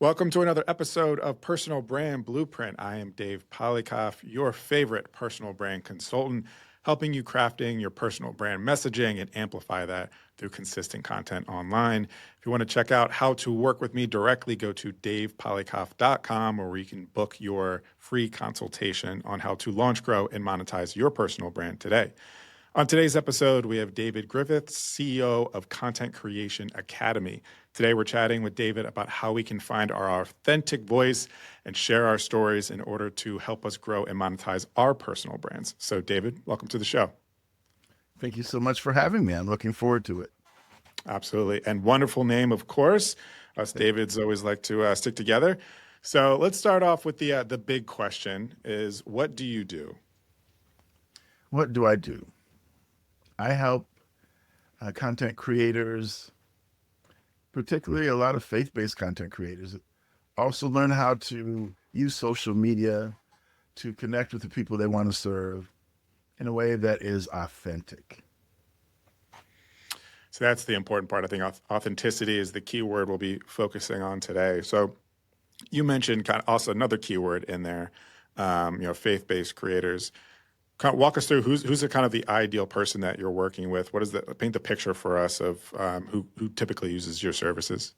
Welcome to another episode of Personal Brand Blueprint. I am Dave Polykoff, your favorite personal brand consultant, helping you crafting your personal brand messaging and amplify that through consistent content online. If you want to check out how to work with me directly, go to davepolykoff.com, where you can book your free consultation on how to launch, grow, and monetize your personal brand today. On today's episode, we have David Griffiths, CEO of Content Creation Academy. Today, we're chatting with David about how we can find our authentic voice and share our stories in order to help us grow and monetize our personal brands. So, David, welcome to the show. Thank you so much for having me. I'm looking forward to it. Absolutely. And wonderful name, of course. Us Davids always like to stick together. So let's start off with the big question is, what do you do? What do I do? I help content creators, particularly a lot of faith-based content creators, also learn how to use social media to connect with the people they want to serve in a way that is authentic. So that's the important part. I think authenticity is the key word we'll be focusing on today. So you mentioned kind of also another keyword in there, faith-based creators. Kind of walk us through who's the kind of the ideal person that you're working with. What is paint the picture for us of who typically uses your services?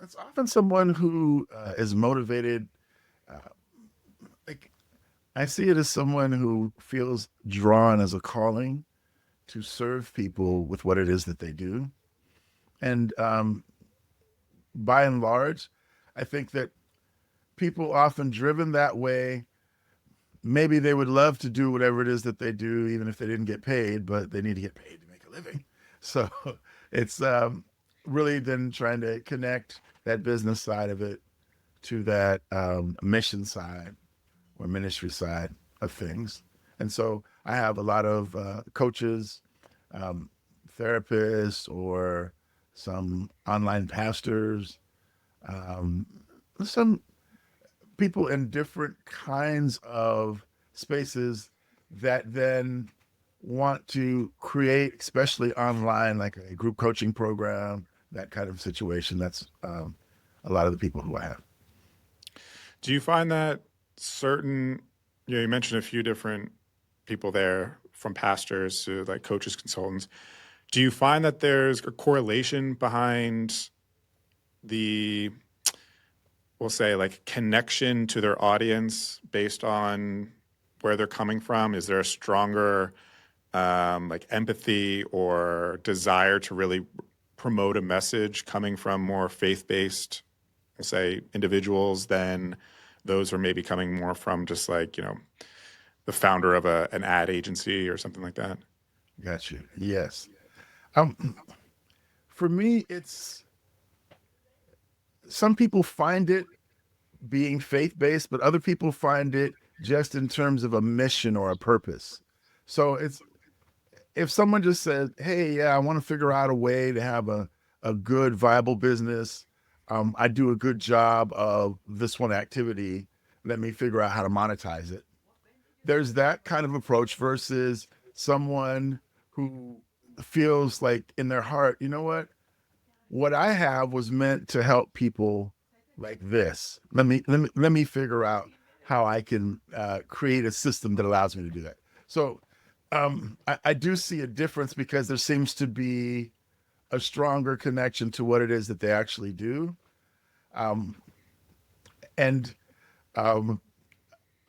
It's often someone who is motivated. Like I see it as someone who feels drawn as a calling to serve people with what it is that they do. And by and large, I think that people often driven that way, maybe they would love to do whatever it is that they do, even if they didn't get paid, but they need to get paid to make a living. So it's really then trying to connect that business side of it to that mission side or ministry side of things. And so I have a lot of coaches, therapists, or some online pastors, some people in different kinds of spaces that then want to create, especially online, like a group coaching program, that kind of situation. That's a lot of the people who I have. Do you find that certain, you mentioned a few different people there, from pastors to like coaches, consultants. Do you find that there's a correlation behind the, we'll say, like connection to their audience based on where they're coming from? Is there a stronger like empathy or desire to really promote a message coming from more faith-based, we'll say, individuals than those who are maybe coming more from just like, the founder of an ad agency or something like that? Got you. Yes. Um, for me, it's some people find it being faith-based, but other people find it just in terms of a mission or a purpose. So it's if someone just says, "Hey, yeah, I want to figure out a way to have a good, viable business. I do a good job of this one activity. Let me figure out how to monetize it." There's that kind of approach versus someone who feels like in their heart, you know what I have was meant to help people like this. Let me figure out how I can create a system that allows me to do that. So I do see a difference because there seems to be a stronger connection to what it is that they actually do. Um, and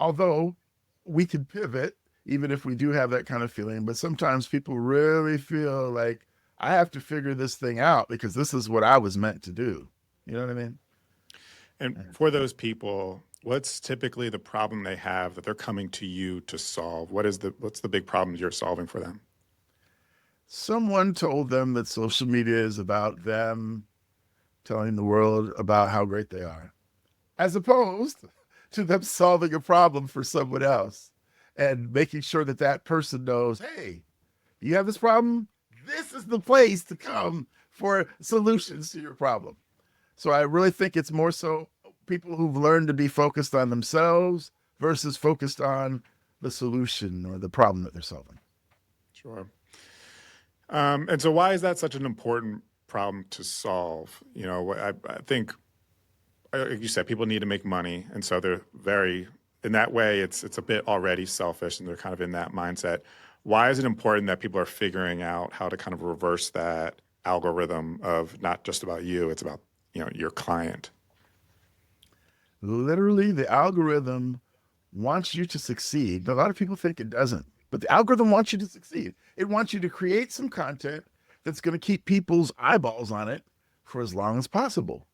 although we can pivot, even if we do have that kind of feeling, but sometimes people really feel like I have to figure this thing out because this is what I was meant to do. You know what I mean? And for those people, what's typically the problem they have that they're coming to you to solve? What's the big problems you're solving for them? Someone told them that social media is about them telling the world about how great they are, as opposed to them solving a problem for someone else and making sure that that person knows, hey, you have this problem? This is the place to come for solutions to your problem. So I really think it's more so people who've learned to be focused on themselves versus focused on the solution or the problem that they're solving. Sure. And so why is that such an important problem to solve? I think like you said, people need to make money, and so they're very in that way. It's a bit already selfish, and they're kind of in that mindset. Why is it important that people are figuring out how to kind of reverse that algorithm of not just about you, it's about your client? Literally, the algorithm wants you to succeed. A lot of people think it doesn't, but the algorithm wants you to succeed. It wants you to create some content that's going to keep people's eyeballs on it for as long as possible.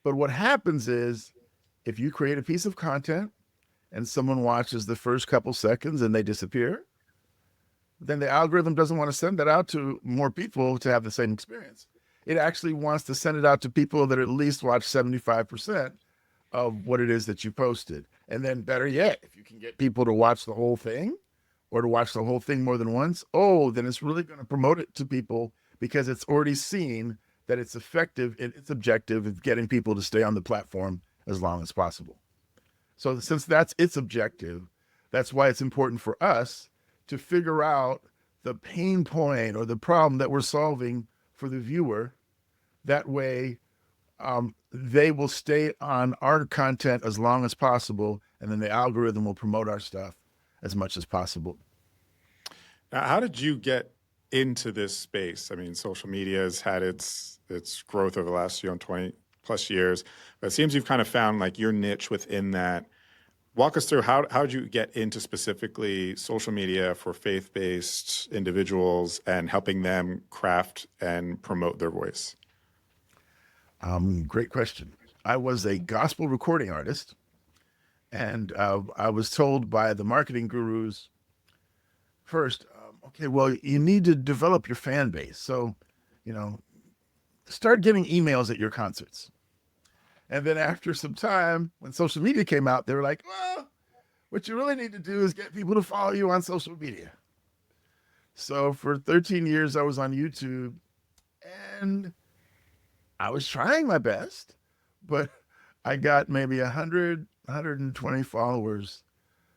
But what happens is if you create a piece of content and someone watches the first couple seconds and they disappear, then the algorithm doesn't want to send that out to more people to have the same experience. It actually wants to send it out to people that at least watch 75% of what it is that you posted. And then better yet, if you can get people to watch the whole thing or to watch the whole thing more than once, oh, then it's really going to promote it to people because it's already seen that it's effective in its objective of getting people to stay on the platform as long as possible. So since that's its objective, that's why it's important for us to figure out the pain point or the problem that we're solving for the viewer. That way, they will stay on our content as long as possible, and then the algorithm will promote our stuff as much as possible. Now, how did you get into this space? I mean, social media has had its growth over the last 20 plus years, but it seems you've kind of found like your niche within that. Walk us through how did you get into specifically social media for faith-based individuals and helping them craft and promote their voice? Great question. I was a gospel recording artist, and I was told by the marketing gurus first, okay, well, you need to develop your fan base. So, you know, start getting emails at your concerts. And then after some time, when social media came out, they were like, well, what you really need to do is get people to follow you on social media. So for 13 years, I was on YouTube and I was trying my best, but I got maybe 100, 120 followers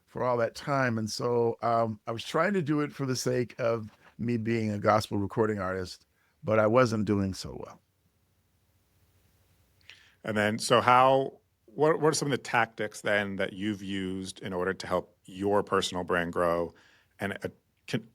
for all that time. And so I was trying to do it for the sake of me being a gospel recording artist, but I wasn't doing so well. And then, what are some of the tactics then that you've used in order to help your personal brand grow and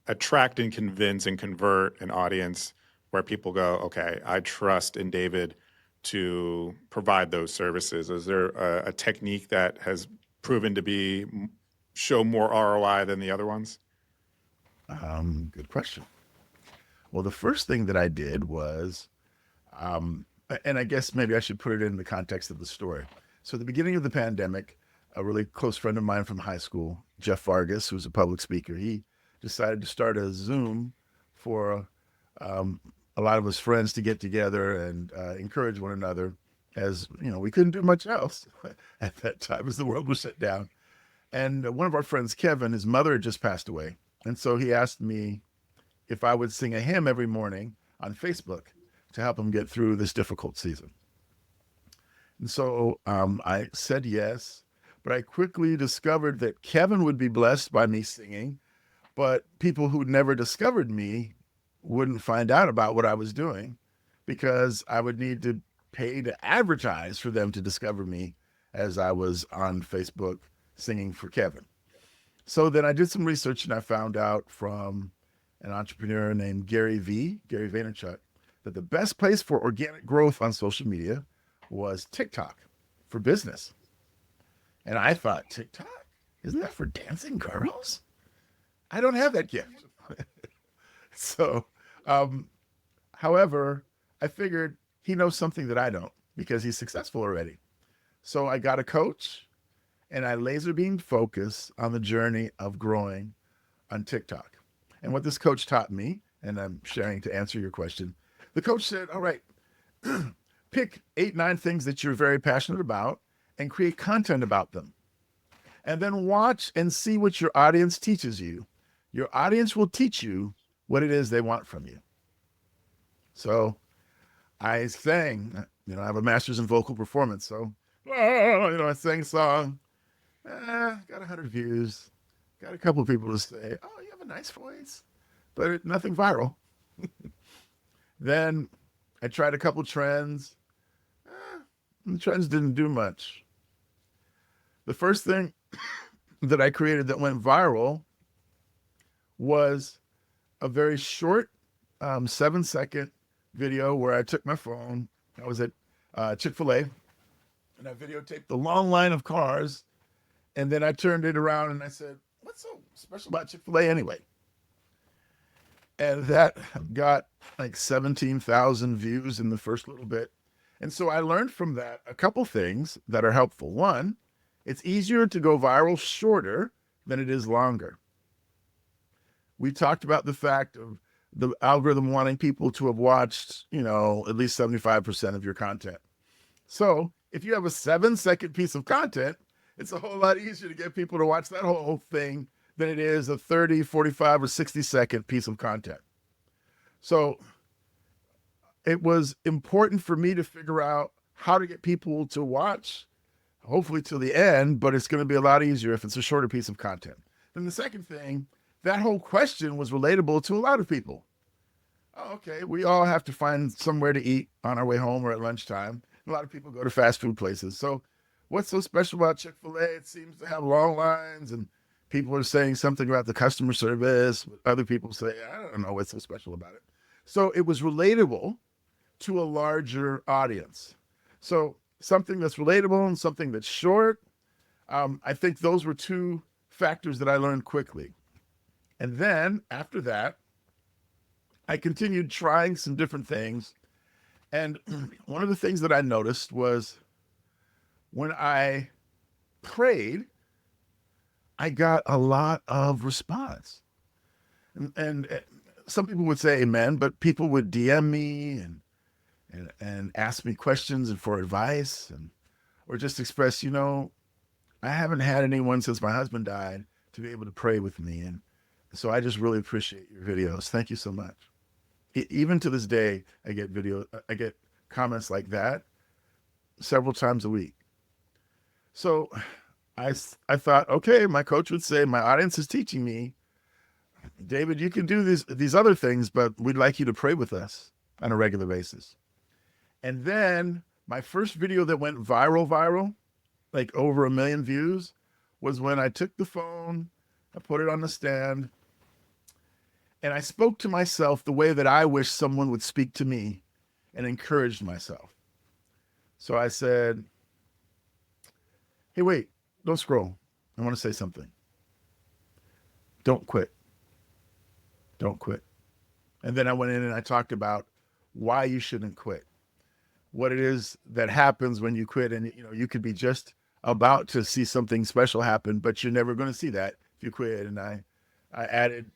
attract and convince and convert an audience where people go, okay, I trust in David to provide those services? Is there a technique that has proven to show more ROI than the other ones? Good question. Well, the first thing that I did was, and I guess maybe I should put it in the context of the story. So, at the beginning of the pandemic, a really close friend of mine from high school, Jeff Vargas, who's a public speaker, he decided to start a Zoom for a lot of his friends to get together and encourage one another. As you know, we couldn't do much else at that time as the world was shut down. And one of our friends, Kevin, his mother had just passed away. And so he asked me if I would sing a hymn every morning on Facebook to help him get through this difficult season. And so I said yes, but I quickly discovered that Kevin would be blessed by me singing, but people who'd never discovered me wouldn't find out about what I was doing because I would need to pay to advertise for them to discover me as I was on Facebook singing for Kevin. So then I did some research and I found out from an entrepreneur named Gary Vaynerchuk, that the best place for organic growth on social media was TikTok for business. And I thought, TikTok? Isn't that for dancing girls? I don't have that gift. So, however, I figured he knows something that I don't because he's successful already. So I got a coach and I laser beamed focus on the journey of growing on TikTok. And what this coach taught me, and I'm sharing to answer your question, the coach said, all right, pick 8, 9 things that you're very passionate about and create content about them. And then watch and see what your audience teaches you. Your audience will teach you what it is they want from you. So I sang, I have a master's in vocal performance. So, I sang a song, got 100 views, got a couple of people to say, oh, you have a nice voice, but nothing viral. Then I tried a couple trends, The trends didn't do much. The first thing that I created that went viral was a very short 7-second video where I took my phone. I was at Chick-fil-A and I videotaped the long line of cars. And then I turned it around and I said, what's so special about Chick-fil-A anyway? And that got like 17,000 views in the first little bit. And so I learned from that a couple things that are helpful. One, it's easier to go viral shorter than it is longer. We talked about the fact of the algorithm wanting people to have watched, at least 75% of your content. So if you have a 7-second piece of content, it's a whole lot easier to get people to watch that whole thing than it is a 30, 45, or 60-second piece of content. So it was important for me to figure out how to get people to watch, hopefully till the end, but it's going to be a lot easier if it's a shorter piece of content. Then the second thing, that whole question was relatable to a lot of people. Oh, okay, we all have to find somewhere to eat on our way home or at lunchtime. A lot of people go to fast food places. So what's so special about Chick-fil-A? It seems to have long lines and people are saying something about the customer service. Other people say, I don't know what's so special about it. So it was relatable to a larger audience. So something that's relatable and something that's short. I think those were two factors that I learned quickly. And then after that, I continued trying some different things. And one of the things that I noticed was when I prayed, I got a lot of response. And some people would say amen, but people would DM me and ask me questions and for advice or just express, I haven't had anyone since my husband died to be able to pray with me. And so I just really appreciate your videos. Thank you so much. Even to this day, I get comments like that several times a week. So I thought, okay, my coach would say, my audience is teaching me, David, you can do these other things, but we'd like you to pray with us on a regular basis. And then my first video that went viral, like over 1 million views, was when I took the phone, I put it on the stand, and I spoke to myself the way that I wish someone would speak to me and encouraged myself. So I said, hey, wait, don't scroll. I want to say something. Don't quit. Don't quit. And then I went in and I talked about why you shouldn't quit, what it is that happens when you quit. And, you could be just about to see something special happen, but you're never going to see that if you quit. And I added,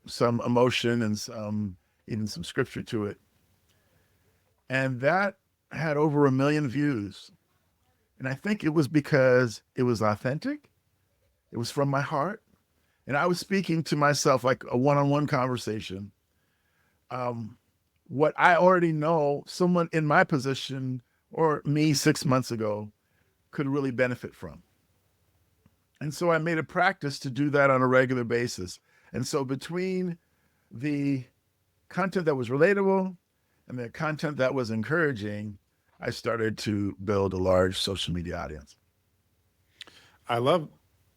some emotion and even some scripture to it. And that had over 1 million views. And I think it was because it was authentic. It was from my heart. And I was speaking to myself like a one-on-one conversation. What I already know, someone in my position or me 6 months ago could really benefit from. And so I made a practice to do that on a regular basis. And so between the content that was relatable and the content that was encouraging, I started to build a large social media audience. I love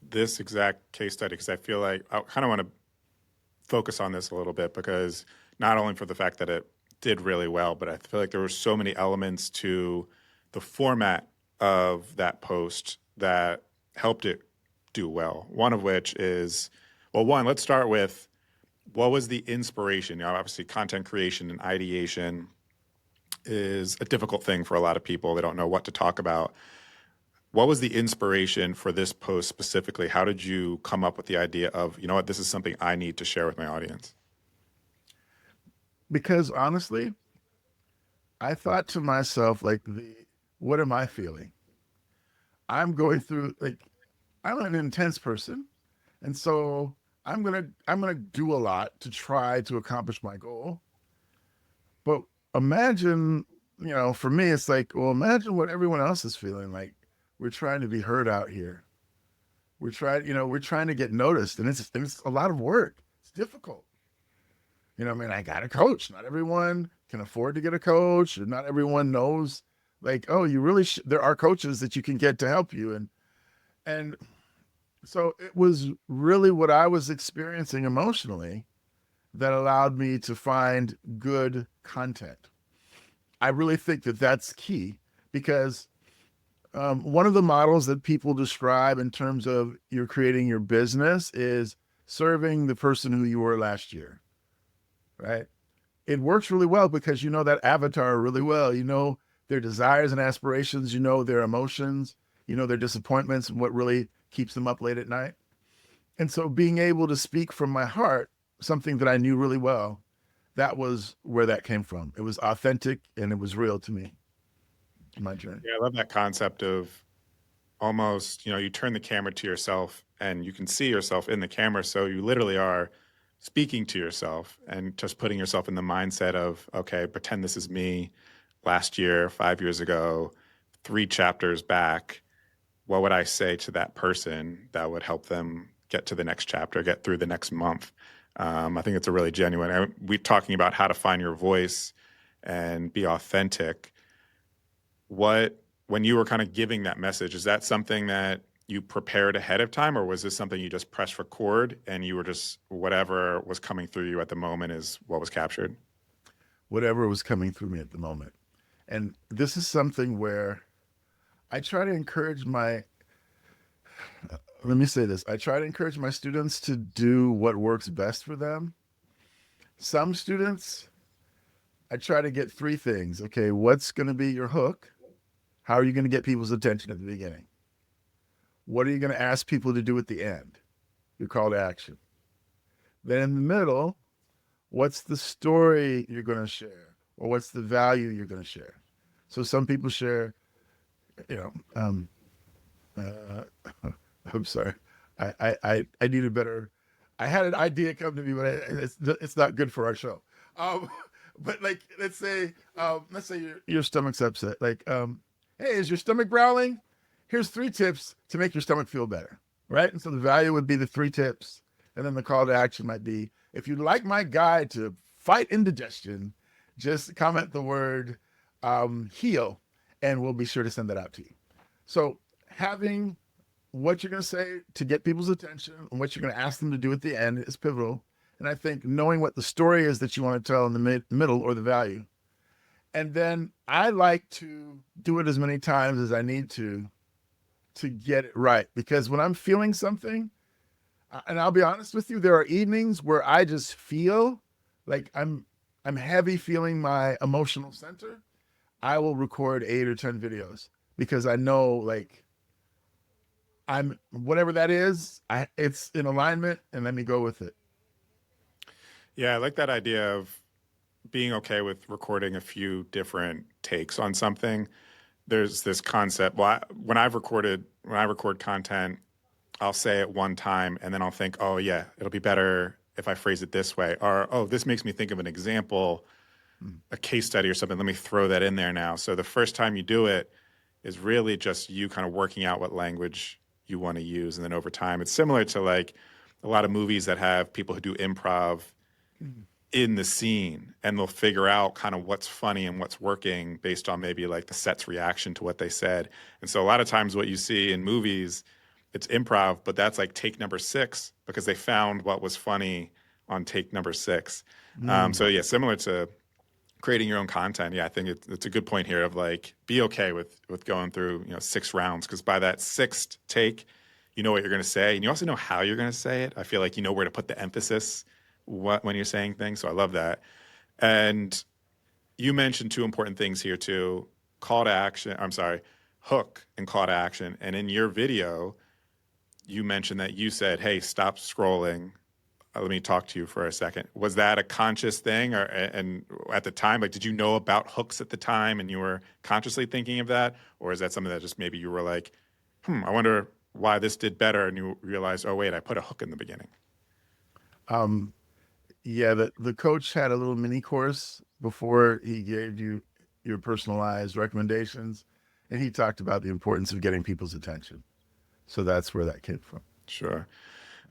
this exact case study because I feel like I kind of want to focus on this a little bit because not only for the fact that it did really well, but I feel like there were so many elements to the format of that post that helped it do well. One of which is, well, one, let's start with what was the inspiration? Obviously, content creation and ideation is a difficult thing for a lot of people. They don't know what to talk about. What was the inspiration for this post specifically? How did you come up with the idea of, this is something I need to share with my audience? Because honestly, I thought to myself, what am I feeling? I'm going through, I'm an intense person. And so I'm gonna do a lot to try to accomplish my goal. But imagine, for me, it's imagine what everyone else is feeling like. We're trying to be heard out here. We're trying to get noticed, and it's a lot of work. It's difficult. I got a coach. Not everyone can afford to get a coach, and not everyone knows Like, oh, you really, there are coaches that you can get to help you. And so it was really what I was experiencing emotionally that allowed me to find good content. I really think that that's key because one of the models that people describe in terms of you're creating your business is serving the person who you were last year, right? It works really well because you know that avatar really well. You know their desires and aspirations, you know their emotions, you know their disappointments and what really keeps them up late at night. And so being able to speak from my heart, something that I knew really well, that was where that came from. It was authentic and it was real to me, my journey. Yeah, I love that concept of almost, you turn the camera to yourself and you can see yourself in the camera. So you literally are speaking to yourself and just putting yourself in the mindset of, okay, pretend this is me last year, 5 years ago, 3 chapters back. What would I say to that person that would help them get to the next chapter, get through the next month? I think it's a really genuine. We're talking about how to find your voice and be authentic. What, when you were kind of giving that message, is that something that you prepared ahead of time, or was this something you just press record and you were just whatever was coming through you at the moment is what was captured? Whatever was coming through me at the moment. And this is something where I try to encourage let me say this. I try to encourage my students to do what works best for them. Some students, I try to get three things. Okay, what's going to be your hook? How are you going to get people's attention at the beginning? What are you going to ask people to do at the end? Your call to action. Then in the middle, what's the story you're going to share? Or what's the value you're going to share? So some people share, you know, I'm sorry. I need a better. I had an idea come to me, but it's not good for our show. Um, but like, let's say your stomach's upset. Like, hey, is your stomach growling? Here's 3 tips to make your stomach feel better, right? And so the value would be the 3 tips, and then the call to action might be, if you'd like my guide to fight indigestion, just comment the word heal, and we'll be sure to send that out to you. So having what you're going to say to get people's attention and what you're going to ask them to do at the end is pivotal. And I think knowing what the story is that you want to tell in the middle or the value. And then I like to do it as many times as I need to get it right. Because when I'm feeling something, and I'll be honest with you, there are evenings where I just feel like I'm heavy feeling my emotional center. I will record 8 or 10 videos because I know like I'm whatever that is, it's in alignment and let me go with it. Yeah, I like that idea of being okay with recording a few different takes on something. There's this concept. Well, when I record content, I'll say it one time and then I'll think, oh, yeah, it'll be better if I phrase it this way. Or, oh, this makes me think of an example, Mm. a case study or something. Let me throw that in there now. So the first time you do it is really just you kind of working out what language you want to use. And then over time, it's similar to like a lot of movies that have people who do improv Mm. in the scene and they'll figure out kind of what's funny and what's working based on maybe like the set's reaction to what they said. And so a lot of times what you see in movies, it's improv, but that's like take number 6 because they found what was funny on take number 6. Mm. So yeah, similar to creating your own content. Yeah, I think it's a good point here of like be okay with going through 6 rounds because by that sixth take, you know what you're going to say and you also know how you're going to say it. I feel like you know where to put the emphasis when you're saying things. So I love that. And you mentioned 2 important things here too: call to action. I'm sorry, hook and call to action. And in your video, you mentioned that you said, "Hey, stop scrolling. Let me talk to you for a second." Was that a conscious thing, or and at the time, like, did you know about hooks at the time, and you were consciously thinking of that, or is that something that just maybe you were like, I wonder why this did better, and you realized, oh wait, I put a hook in the beginning. Um, yeah, the coach had a little mini course before he gave you your personalized recommendations, and he talked about the importance of getting people's attention. So that's where that came from. Sure.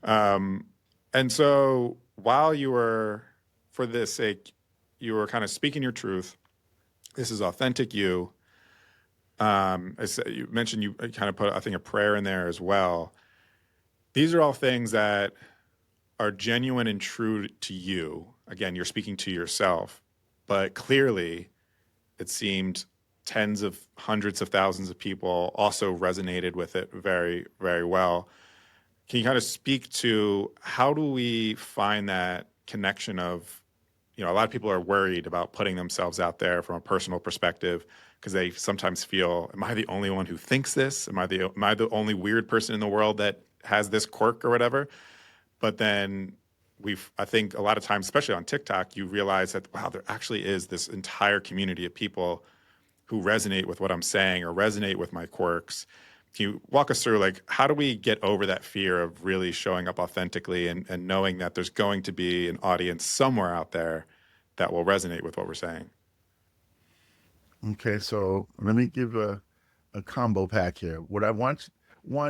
Um, and so while you were, for this sake, you were kind of speaking your truth. This is authentic you. You mentioned you kind of put, I think, a prayer in there as well. These are all things that are genuine and true to you. Again, you're speaking to yourself, but clearly it seemed tens of hundreds of thousands of people also resonated with it very, very well. Can you kind of speak to how do we find that connection of, a lot of people are worried about putting themselves out there from a personal perspective because they sometimes feel, am I the only one who thinks this? Am I the only weird person in the world that has this quirk or whatever? But then I think a lot of times, especially on TikTok, you realize that, wow, there actually is this entire community of people who resonate with what I'm saying or resonate with my quirks. Can you walk us through, like, how do we get over that fear of really showing up authentically and knowing that there's going to be an audience somewhere out there that will resonate with what we're saying? Okay, so let me give a combo pack here. What I want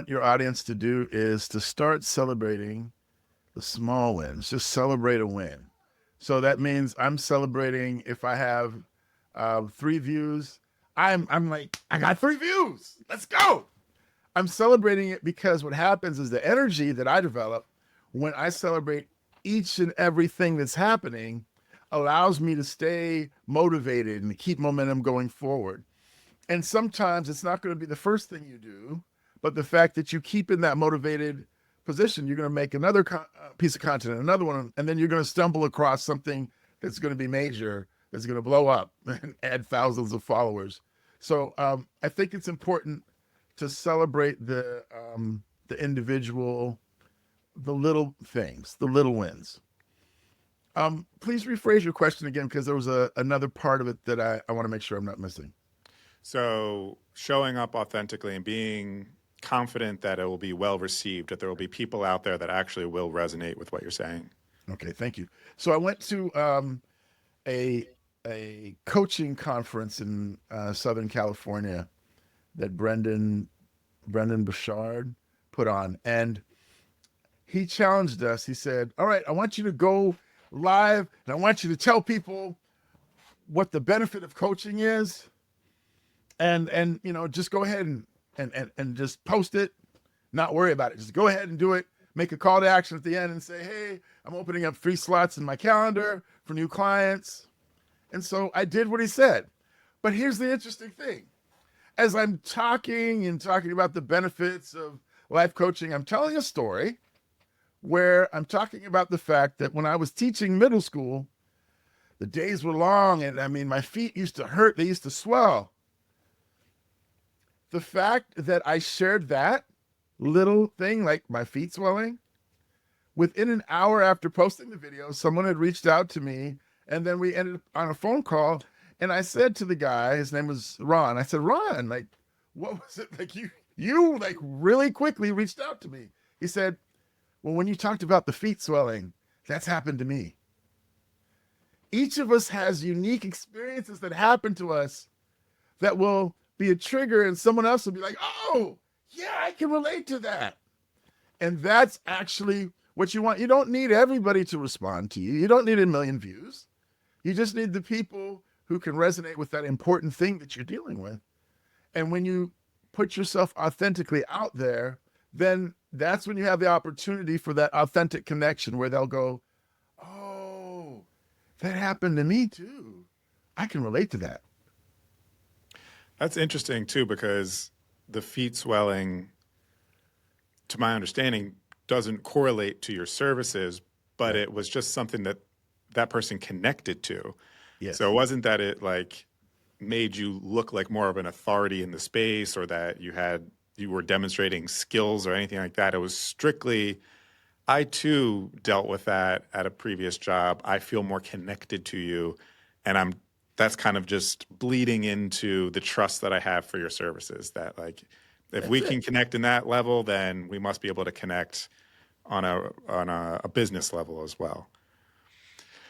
your audience to do is to start celebrating the small wins. Just celebrate a win. So that means I'm celebrating if I have 3 views. I'm like, I got 3 views. Let's go. I'm celebrating it because what happens is the energy that I develop when I celebrate each and everything that's happening allows me to stay motivated and to keep momentum going forward. And sometimes it's not going to be the first thing you do, but the fact that you keep in that motivated position, you're going to make another piece of content, another one, and then you're going to stumble across something that's going to be major, that's going to blow up and add thousands of followers. So I think it's important to celebrate the individual, the little things, the little wins. Please rephrase your question again, because there was another part of it that I want to make sure I'm not missing. So showing up authentically and being confident that it will be well received, that there will be people out there that actually will resonate with what you're saying. Okay, thank you. So I went to a coaching conference in Southern California that Brendan Bouchard put on, and he challenged us. He said, "All right, I want you to go live, and I want you to tell people what the benefit of coaching is, and just go ahead and just post it, not worry about it. Just go ahead and do it. Make a call to action at the end and say, hey, I'm opening up 3 slots in my calendar for new clients." And so I did what he said. But here's the interesting thing. As I'm talking about the benefits of life coaching, I'm telling a story where I'm talking about the fact that when I was teaching middle school, the days were long, and I mean, my feet used to hurt. They used to swell. The fact that I shared that little thing, like my feet swelling, within an hour after posting the video, someone had reached out to me, and then we ended up on a phone call. And I said to the guy, his name was Ron. I said, Ron, like, what was it? Like, you like really quickly reached out to me. He said, well, when you talked about the feet swelling, that's happened to me. Each of us has unique experiences that happen to us that will be a trigger, and someone else will be like, oh, yeah, I can relate to that. And that's actually what you want. You don't need everybody to respond to you. You don't need 1 million views. You just need the people who can resonate with that important thing that you're dealing with. And when you put yourself authentically out there, then that's when you have the opportunity for that authentic connection where they'll go, oh, that happened to me too. I can relate to that. That's interesting too, because the feet swelling, to my understanding, doesn't correlate to your services, but it was just something that that person connected to. Yes. So it wasn't that it like made you look like more of an authority in the space, or that you were demonstrating skills or anything like that. It was strictly, I too dealt with that at a previous job. I feel more connected to you, and that's kind of just bleeding into the trust that I have for your services. That, like, if we can connect in that level, then we must be able to connect on a business level as well.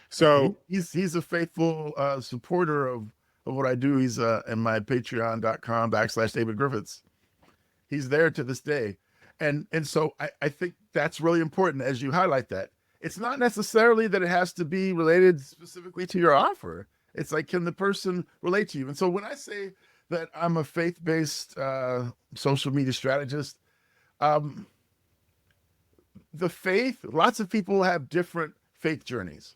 So he's a faithful supporter of what I do. He's in my patreon.com/David Griffiths. He's there to this day. And so I think that's really important as you highlight that. It's not necessarily that it has to be related specifically to your offer. It's like, can the person relate to you? And so when I say that I'm a faith-based social media strategist. Um, the faith, lots of people have different faith journeys.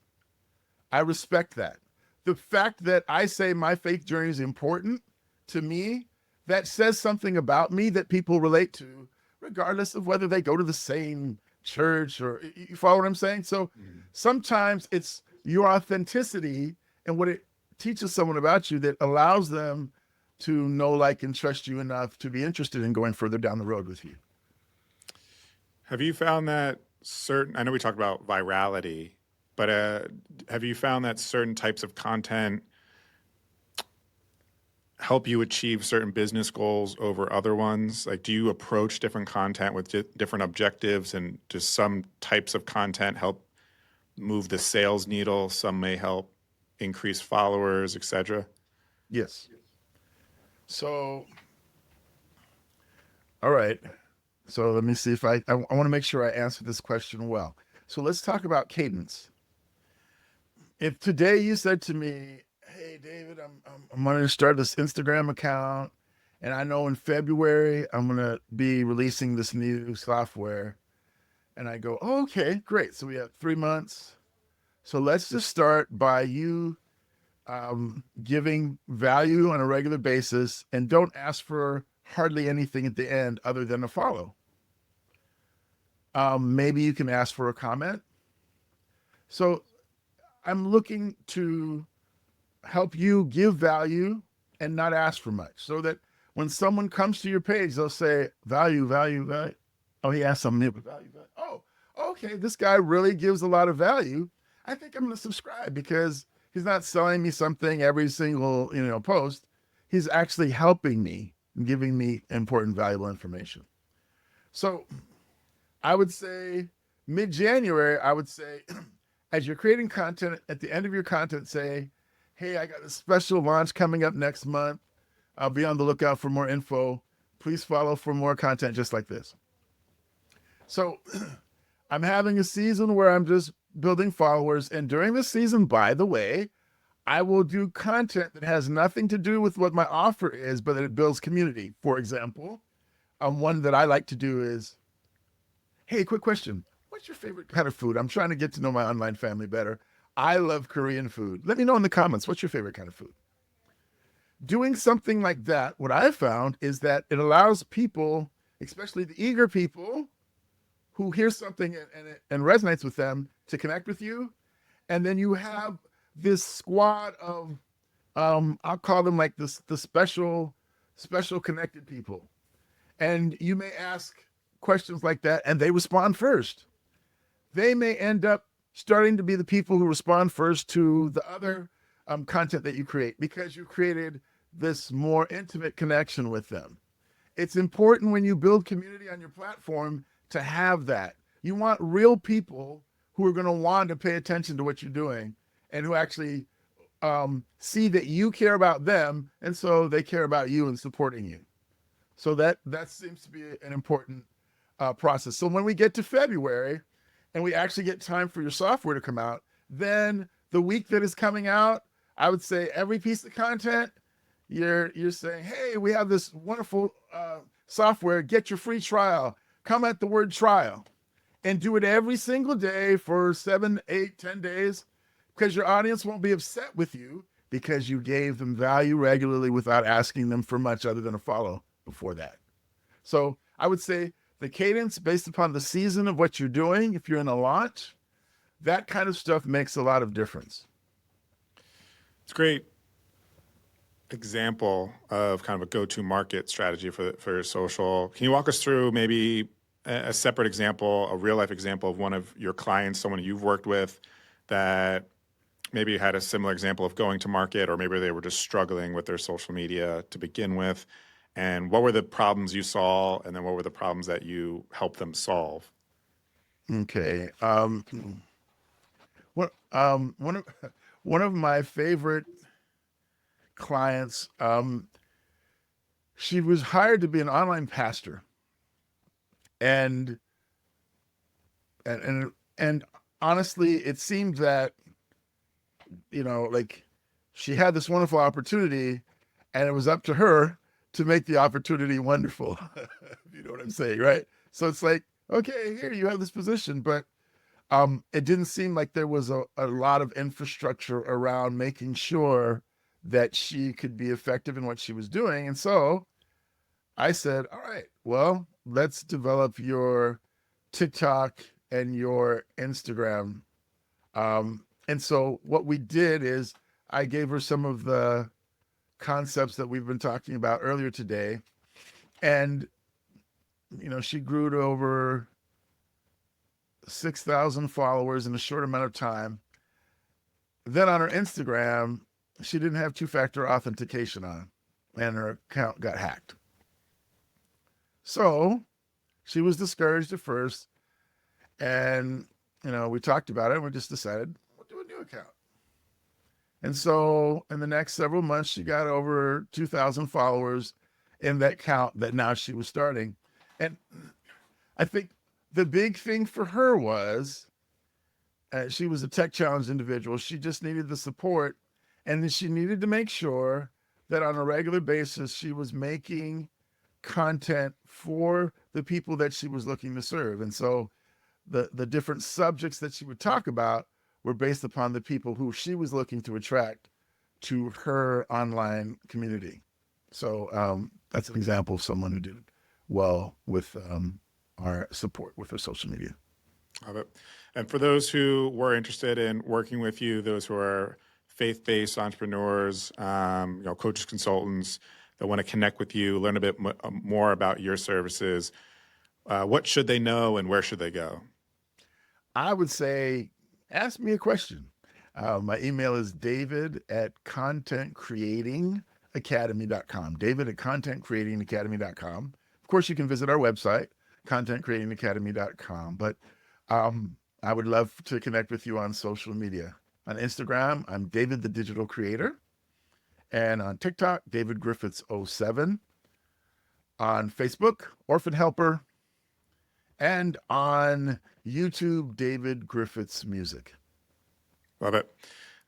I respect that. The fact that I say my faith journey is important to me, that says something about me that people relate to, regardless of whether they go to the same church or you follow what I'm saying? So sometimes it's your authenticity and what it teaches someone about you that allows them to know, like, and trust you enough to be interested in going further down the road with you. Have you found that certain, I know we talked about virality, but have you found that certain types of content help you achieve certain business goals over other ones? Like, do you approach different content with different objectives, and does some types of content help move the sales needle? Some may help increase followers, etc. Yes. So, all right. So let me see if I want to make sure I answer this question well. So let's talk about cadence. If today you said to me, "Hey, David, I'm going to start this Instagram account, and I know in February I'm going to be releasing this new software," and I go, "Oh, okay, great. So we have 3 months. So let's just start by you giving value on a regular basis, and don't ask for hardly anything at the end other than a follow. Maybe you can ask for a comment." So I'm looking to help you give value and not ask for much, so that when someone comes to your page, they'll say, "Value, value, value." Oh, he asked something new, but value, value. Oh, okay, this guy really gives a lot of value. I think I'm going to subscribe, because he's not selling me something every single, post. He's actually helping me and giving me important, valuable information. So I would say mid-January, I would say, as you're creating content, at the end of your content, say, "Hey, I got a special launch coming up next month. I'll be on the lookout for more info. Please follow for more content just like this." So I'm having a season where I'm just building followers. And during this season, by the way, I will do content that has nothing to do with what my offer is, but that it builds community. For example, one that I like to do is, "Hey, quick question. What's your favorite kind of food? I'm trying to get to know my online family better. I love Korean food. Let me know in the comments, what's your favorite kind of food?" Doing something like that, what I've found is that it allows people, especially the eager people who hear something and resonates with them, to connect with you. And then you have this squad of, I'll call them like this, the special connected people. And you may ask questions like that, and they respond first. They may end up starting to be the people who respond first to the other content that you create, because you created this more intimate connection with them. It's important when you build community on your platform to have that. You want real people who are going to want to pay attention to what you're doing, and who actually see that you care about them, and so they care about you and supporting you. So that seems to be an important process. So when we get to February and we actually get time for your software to come out, then the week that is coming out, I would say every piece of content, you're saying, "Hey, we have this wonderful software. Get your free trial. Come at the word trial." And do it every single day for 7, 8, 10 days, because your audience won't be upset with you, because you gave them value regularly without asking them for much other than a follow before that. So I would say the cadence, based upon the season of what you're doing, if you're in a launch, that kind of stuff makes a lot of difference. It's a great example of kind of a go-to market strategy for social. Can you walk us through maybe a separate example, a real life example of one of your clients, someone you've worked with, that maybe had a similar example of going to market, or maybe they were just struggling with their social media to begin with? And what were the problems you saw, and then what were the problems that you helped them solve? Okay. What one of one of my favorite clients, she was hired to be an online pastor, and and honestly, it seemed that, like, she had this wonderful opportunity, and it was up to her to make the opportunity wonderful. If you know what I'm saying, right? So it's like, okay, here you have this position, but it didn't seem like there was a lot of infrastructure around making sure that she could be effective in what she was doing. And so I said, all right, well, let's develop your TikTok and your Instagram. And so what we did is I gave her some of the concepts that we've been talking about earlier today. And, she grew to over 6,000 followers in a short amount of time. Then on her Instagram, she didn't have two-factor authentication on, and her account got hacked. So she was discouraged at first, and we talked about it, and we just decided we'll do a new account. And so in the next several months, she got over 2,000 followers in that count that now she was starting. And I think the big thing for her was she was a tech challenged individual. She just needed the support. And then she needed to make sure that on a regular basis, she was making content for the people that she was looking to serve. And so the different subjects that she would talk about were based upon the people who she was looking to attract to her online community. So that's an example of someone who did well with our support with her social media. Love it. And for those who were interested in working with you, those who are faith-based entrepreneurs, coaches, consultants that want to connect with you, learn a bit more about your services, what should they know and where should they go? I would say, ask me a question. My email is david@contentcreatingacademy.com. david@contentcreatingacademy.com. Of course, you can visit our website, contentcreatingacademy.com. But I would love to connect with you on social media. On Instagram, I'm David the Digital Creator. And on TikTok, David Griffiths 07. On Facebook, Orphan Helper. And on YouTube, David Griffiths Music. Love it.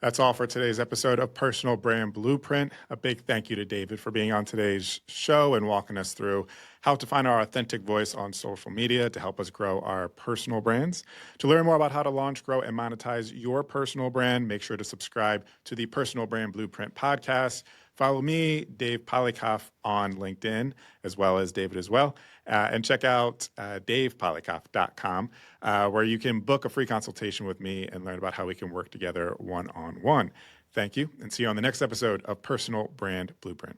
That's all for today's episode of Personal Brand Blueprint. A big thank you to David for being on today's show and walking us through how to find our authentic voice on social media to help us grow our personal brands. To learn more about how to launch, grow, and monetize your personal brand, make sure to subscribe to the Personal Brand Blueprint podcast. Follow me, Dave Polykoff, on LinkedIn, as well as David as well. And check out davepolykoff.com, where you can book a free consultation with me and learn about how we can work together one-on-one. Thank you, and see you on the next episode of Personal Brand Blueprint.